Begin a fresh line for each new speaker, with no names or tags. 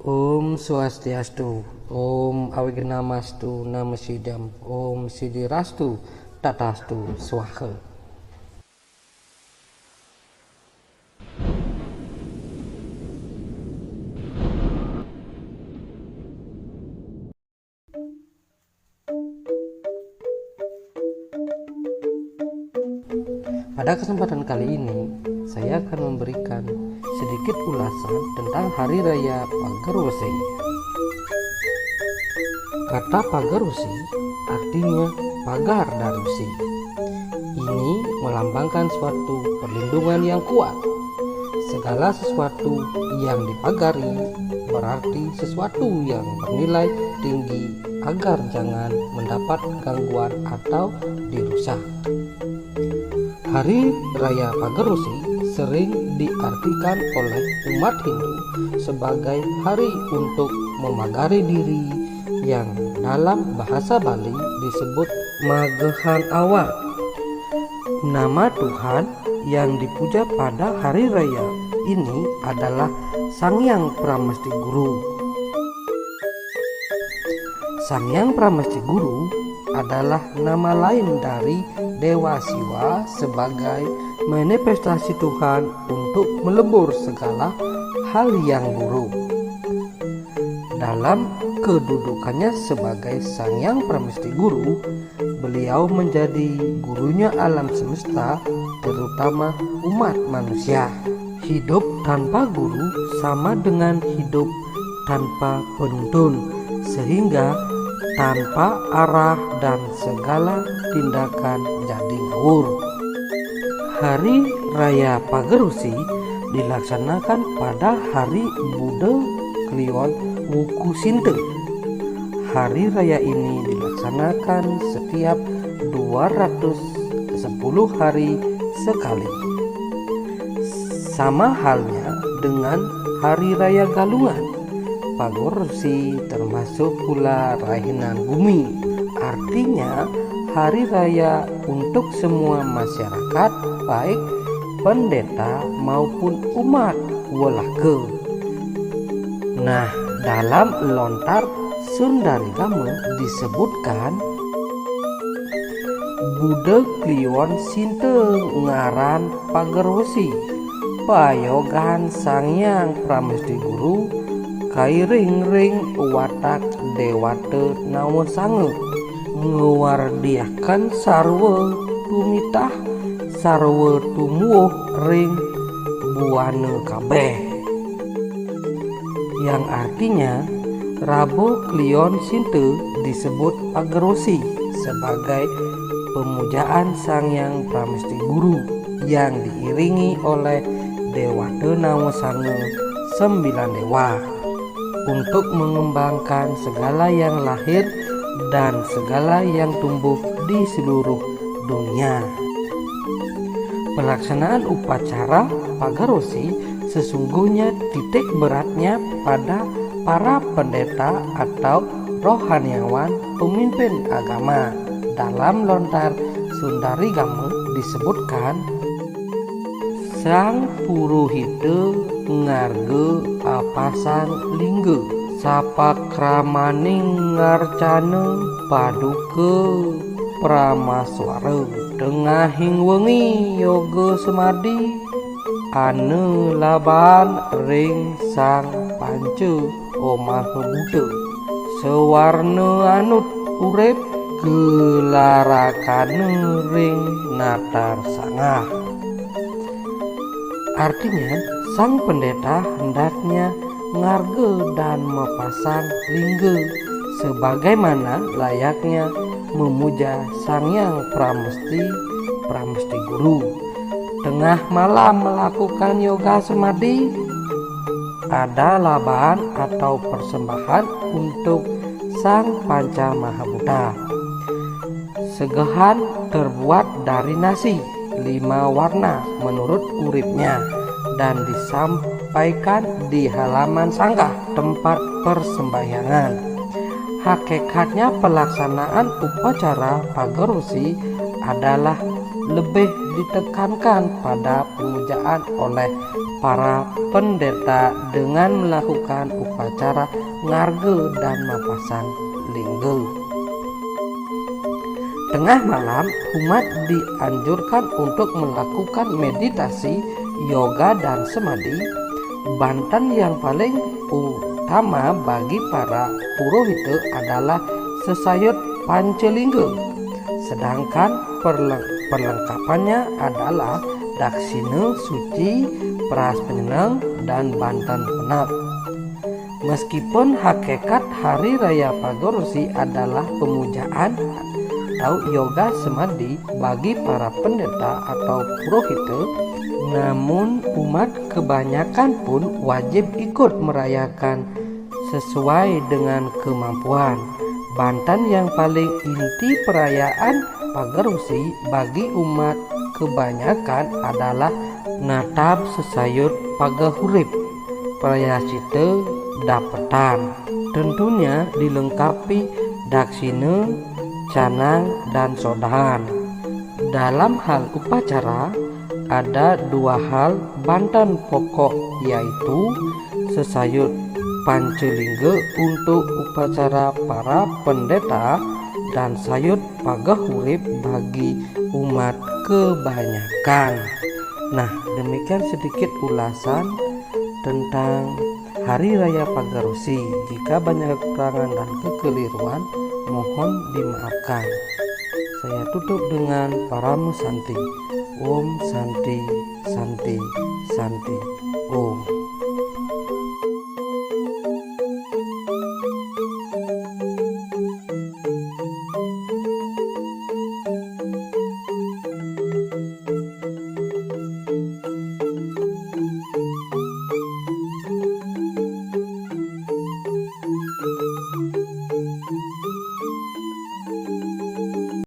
Om Swastiastu, Om Awignamastu, Namo Sidam, Om Sidirastu, Tatastu, Swaha. Pada kesempatan kali ini, saya akan memberikan sedikit ulasan tentang Hari Raya Pagarwesi. Kata Pagarwesi artinya pagar dari besi. Ini melambangkan suatu perlindungan yang kuat. Segala sesuatu yang dipagari berarti sesuatu yang bernilai tinggi agar jangan mendapat gangguan atau dirusak. Hari Raya Pagarwesi sering diartikan oleh umat Hindu sebagai hari untuk memagari diri yang dalam bahasa Bali disebut Magehan Awal. Nama Tuhan yang dipuja pada hari raya ini adalah Sanghyang Pramesti Guru. Sanghyang Pramesti Guru adalah nama lain dari Dewa Siwa sebagai manifestasi Tuhan untuk melebur segala hal yang buruk. Dalam kedudukannya sebagai Sanghyang Pramesti Guru, beliau menjadi gurunya alam semesta, terutama umat manusia. Hidup tanpa guru sama dengan hidup tanpa penuntun, sehingga tanpa arah dan segala tindakan jadi ngawur. Hari Raya Pagarwesi dilaksanakan pada hari Buddha Kliwon Wuku Sinte. Hari raya ini dilaksanakan setiap 210 hari sekali. Sama halnya dengan Hari Raya Galungan, Pagarwesi termasuk pula rainan bumi. Artinya hari raya untuk semua masyarakat, baik pendeta maupun umat Wolake. Nah, dalam lontar Sundarigama disebutkan Buddha Kliwon Sinte ngaran Pagarwesi, payogan Sanghyang Pramesti Guru kairing-ring watak dewata nawasanga, ngewardiakan sarwa tumitah sarwa tumuh ring buana kabeh, yang artinya Rabo Kliwon Sinte disebut Pagarwesi sebagai pemujaan Sanghyang Pramesti Guru yang diiringi oleh Dewata Nawasanga 9 dewa untuk mengembangkan segala yang lahir dan segala yang tumbuh di seluruh dunia. Pelaksanaan upacara Pagarwesi sesungguhnya titik beratnya pada para pendeta atau rohaniawan pemimpin agama. Dalam lontar Sundarigama disebutkan Sang Purohita ngarge apasang lingga, sapakramaning ngarcana paduka pramaswara, tengahing wengi yoga semadi ane laban ring sang panca omah Buddha, sewarna anut urip gelarakane ring natar sangah. Artinya, sang pendeta hendaknya ngarge dan mepasang lingga sebagaimana layaknya memuja Sanghyang Pramesti Guru. Tengah malam melakukan yoga semadi, ada laban atau persembahan untuk Sang Panca Mahabuddha. Segehan terbuat dari nasi 5 warna menurut uripnya dan disampaikan di halaman sanggah tempat persembahyangan. Hakikatnya pelaksanaan upacara Pagarwesi adalah lebih ditekankan pada pemujaan oleh para pendeta dengan melakukan upacara ngarge dan mapasang lingge. Tengah malam, umat dianjurkan untuk melakukan meditasi, yoga, dan samadhi. Bantan yang paling utama bagi para purohita adalah sesayut pancelingga, sedangkan perlengkapannya adalah daksina suci, peras penyenang, dan bantan penat. Meskipun hakikat Hari Raya Pagarosi adalah pemujaan atau yoga samadhi bagi para pendeta atau purohita, namun umat kebanyakan pun wajib ikut merayakan sesuai dengan kemampuan. Bantan yang paling inti perayaan Pagarosi bagi umat kebanyakan adalah natap sesayut pagahurip, prayasita dapetan, tentunya dilengkapi daksina, canang, dan sodahan. Dalam hal upacara, ada dua hal bantan pokok, yaitu sesayut pancelingga untuk upacara para pendeta dan sayut pagahurip bagi umat kebanyakan. Nah, demikian sedikit ulasan tentang Hari Raya Pagarosi. Jika banyak kekurangan dan kekeliruan, mohon dimaafkan. Saya tutup dengan Paramo Santi. Om Santi, Santi, Santi. Om.